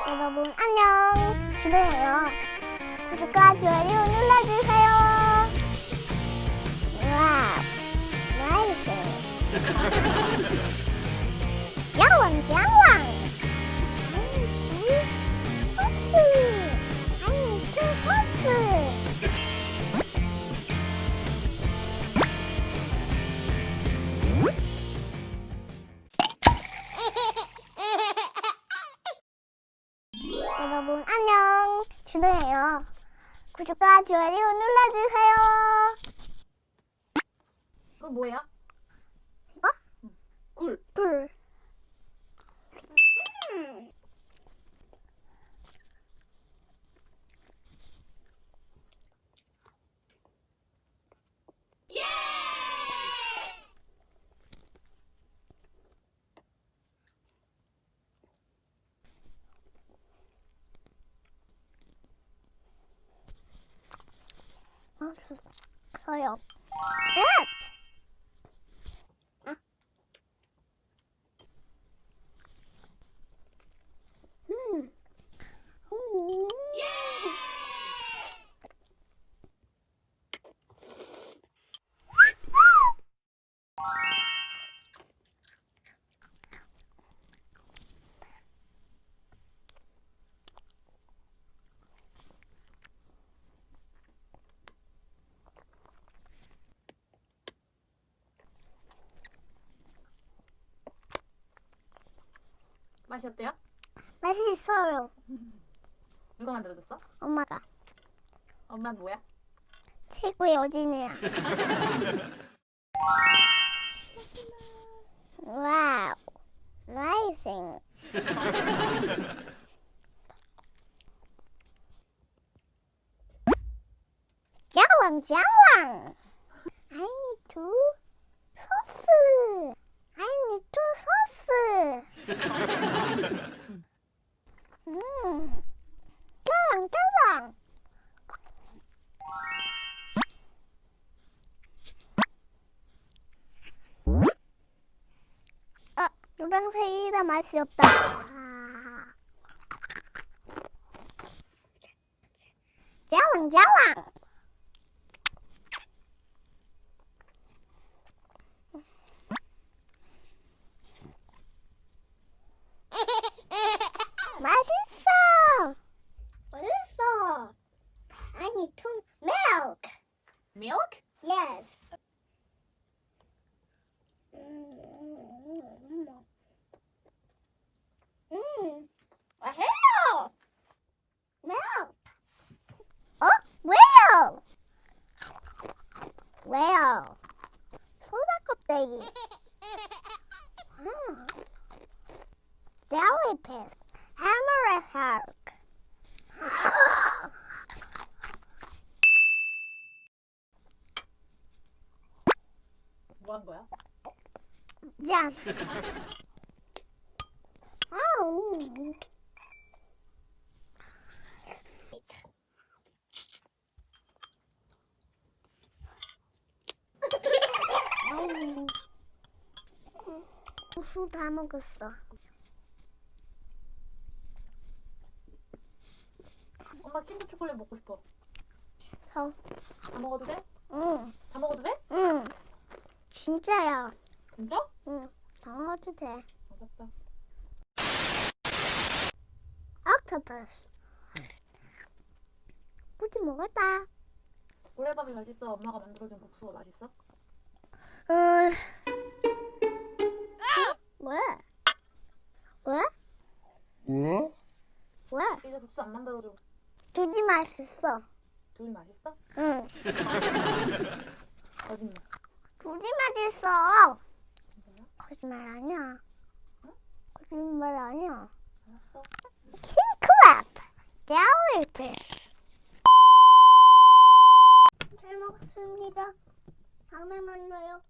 여러분 안녕. 주대예요. 구독과 좋아요 눌러주세요. 와우, 나이스. 야왕. 소스. 여러분 안녕. 주대예요. 구독과 좋아요 눌러주세요. 그건 뭐예요? 이거? 굴. 불. 맛있어요. 맛이 어때요? 맛있어요. 누가 만들어줬어? 엄마가 엄마는 뭐야? 최고의 어린이야. 와우, 나이스. 자왕. I need to 소스. I need to 소스. 짤랑. 노란색이라 맛이 없다. 자왕. 맛있어. I need to milk. Milk? Yes. 아해요! Milk. 왜요? 소다 껍데기. Jellyfish. Hammerhead. 뭐 한 거야? 짠. 아우. 술 다 먹었어. 엄마 킨더 초콜릿 먹고 싶어. 다 먹어도 돼? 응. 다 먹어도 돼? 응. 진짜야. 진짜? 응. 다 먹어도 돼. 알았다. 옥토퍼스. 굳이 먹었다. 고래밥이 맛있어? 엄마가 만들어준 국수가 맛있어? 왜? 왜? 이제 국수 안 만들어줘. 둘이 맛있어. 둘이 맛있어? 응. 거짓말. 둘이 맛있어. 진짜야? 거짓말 아니야. 거짓말 아니야. 알았어. 킹크랩. 젤리피쉬. 잘 먹었습니다. 다음에 만나요.